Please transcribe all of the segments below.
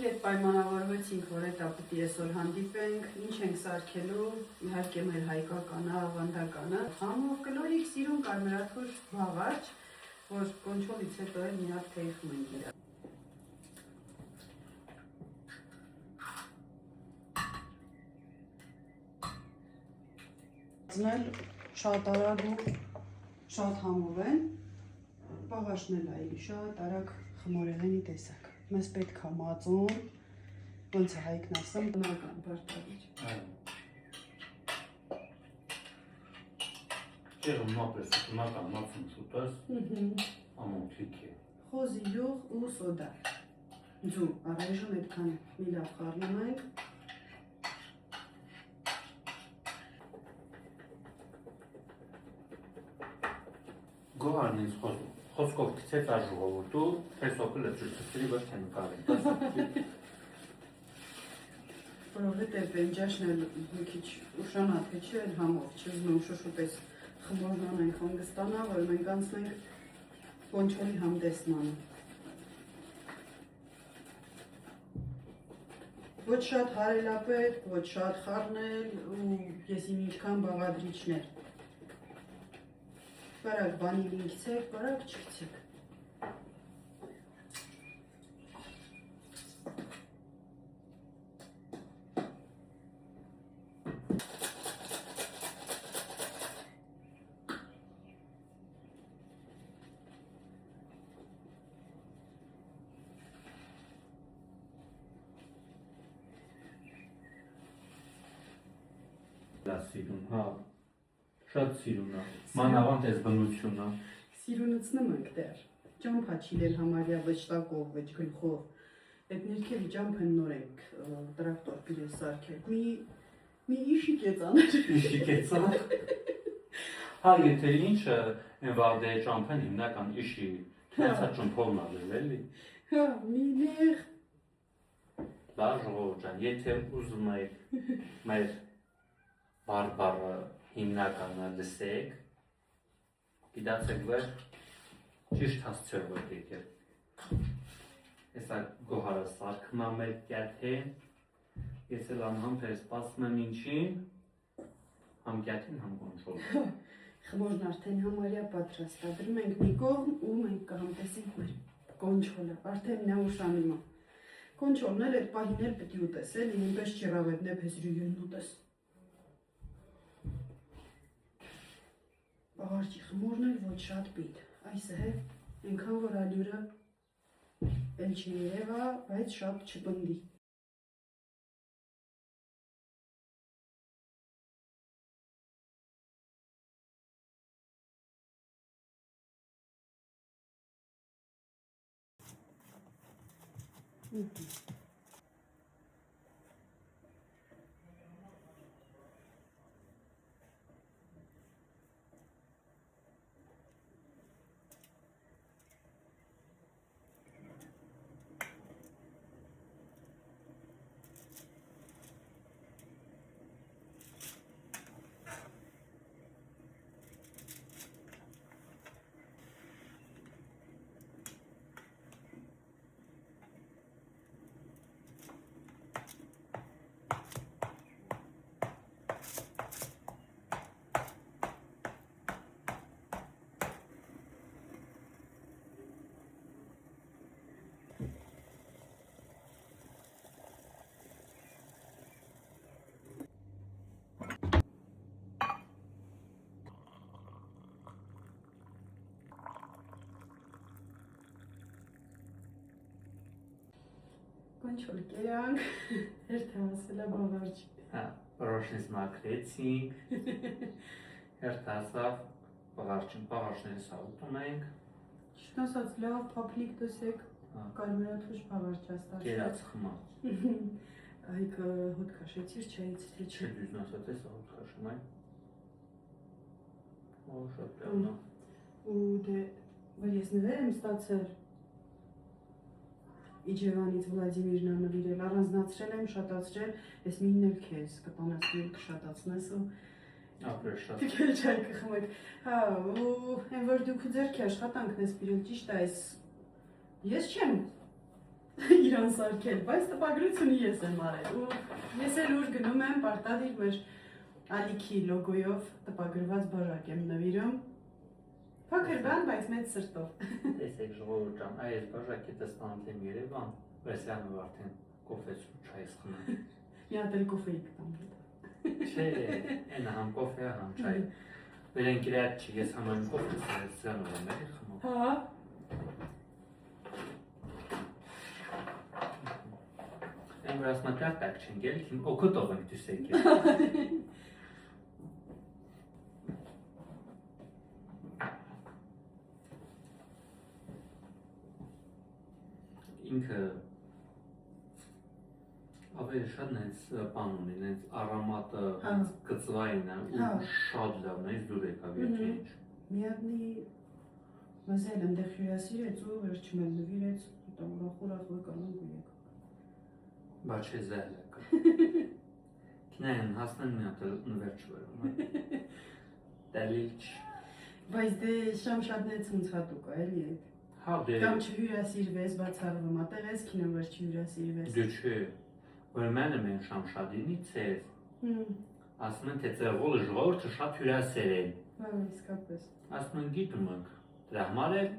հետ պայմանավորվեցինք, որ հետապիտի այսօր հանդիպենք, ինչ ենք սարքելու, իհարկե մեր հայկականը, ավանդականը, համով կլորիկ սիրուն կարմրաթուր բաղարջ, որ կոնչոլից հետո էլ մի հատ թեյխում ենք իրար։ Շատ արագ ու շատ համով են, բաղարջն էլ այլի շատ արագ խմորեղենի տեսակ։ Մեզ պետք է մածուն, ոնց է հայկն ասում, բնական բարտավիճ։ Ջերմ մապես բնական մածուն շուտես, ամոթիկ է։ Խոզի յուղ ու սոդա։ Ձու, առայժմ այդքան մի լավ խառնում ենք։ Գոհարն ինձ խոսքով գցեց արժողովորդու, տեսոքը լծրծրի վեր չեն կարին։ Որովհետև բենջաշն էլ մի քիչ ուշանատ է չէ, համով չզնում շուշուպես խմորն անենք հանգստանա, որ մենք անցնենք կոնչոլի համտեսմանը։ Ոչ շատ հարելապետ, ոչ շատ խառնել ու ես իմ ինչքան բաղադրիչներ։ Բարակ վանիլին գցեք, բարակ չգցեք։ Սիրուն, հա, շատ սիրուն է, մանավանդ ես բնություն է։ Սիրունացնում ենք դեր, ճամփա չիլել համարյա ոչ տակով, ոչ գլխով, այդ ներքևի ճամփեն նոր ենք տրակտոր պիրես սարքել, մի իշիկ է ծաներ։ Իշիկ է ծաներ։ Հա, եթե ինչը վարդե ճամփեն հիմնական իշի, թենցա ճմփովն ալել էլի։ Հա, մի նեղ։ Բար ժողով ջան, եթե ուզում եք մեր բարբարը հիմնականը լսեք, գիտացեք վեր ճիշտ հասցրով եք եկել։ Եսա գոհարը սարքում եմ մեր կյաթը, ես էլ անհամբեր սպասում եմ ինչին, համ կյաթին, համ կոնչոլը։ Խմորն արդեն համարյա պատրաստ է, դրում ենք մի կողմ ու մենք կհամտեսենք մեր կոնչոլը, արդեն նա ուշանում է։ Կոնչոլն էլ այդ պահին էլ պտի ուտես, էլի նույնպես չիրավետ նեփեզրույն ուտես։ Բաղարջի խմորն էլ ոչ շատ պիտ, այս է, ենքան որ ալյուրը էլ չերևա, բայց շատ չպնդի։ Կոնչոլ կերանք, հերթը հասել է բաղարջ։ Հա, որոշնից մակրեցինք, հերթը ասավ, բաղարջները սաղուտում ենք։ Ճիշտ ասած, լավ փափլիկ դսեք, կարմրաթուր բաղարջ աստարշ։ Կերած խմած։ Այգը հոտ կաշեցիր չայից, թե չէ։ Չէ դույզն ասած ես հոտ կաշում այն։ Օ, շատ լավն է։ Ու դե, որ ես նվեր եմ ստացել, Իջևանից Վլադիմիրն անվիրել, առանձնացրել եմ, շատացրել, ես մինն էլ քեզ կտանես մին կշատացնես ու ապրել շատ։ Տիկել չայ կխմեք, հա, ու են որ դուք ձերքի աշխատանքն ես բիրել, ճիշտ է այս, ես չեմ իրան սարքել, բայց տպագրությունը ես եմ արել ու ես էլ ուր գնում եմ պարտադիր մեր ալիքի լոգոյով տպագրված բաժակ եմ նվիրում փոքր բան, բայց մեծ սրտով Տեսեք ժողովուրդ ջան, այս բաժակի տեսնանք եմ Երևան, Վեսյանը արդեն կոֆեցու չայ խմում։ մի հատ էլ կոֆեի կտամ Չէ, այն համ կոֆե, համ չայ։ Վերենք իրար չի, ես համարում կոֆե սրանում եմ էլի խմում։ հա Այն որ ասում տակ չենք էլ, օգուտով ենք դուս եկել։ Ինքը ավելի շատ նենց բան ունի, նենց արամատը կծվային է ու շատ լավն է, դուր եկավ եթե ինչ։ մի հատնի մզել ընդեղ հյուրասիրեց ու վերջում եմ նվիրեց տամ ուրախ վկանան ու եկա Բայց չէ զել եկա։ Կինային հասնեն մի հատ նվերջ վերում։ Դալիլ չ։ բայց դե շամ շատ նեց ունցատուկ է էլի այդ Հա դե Կամ չհյուրասիրվես, բացառվում, ատեղ ես կինո որ չհյուրասիրվես։ դե չէ։ Որ մենը մեն շամշադինից էր։ Ասում են թե ծեղոլը ժողովուրդը շատ հյուրասեր են։ Հա, իսկապես։ Ասում են գիտում ենք։ Դրա համար էլ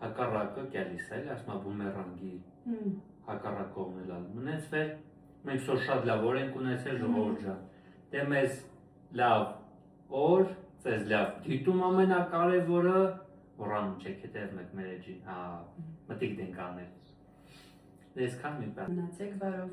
հակառակը գալիս է, ասում է բումերանգի հակառակողն էլ ալում։ Ունեցվել մենք սոր շատ լավ օր ենք ունեցել ժողովուրդ ջան։ Դե մեզ լավ օր, ձեզ լավ դիտում ամենակարևորը Որանում չեք հետև մեկ մեր էջին, հա, մտիկ դենք անել։ Դե եսքան մի բան։ Մնացեք բարով։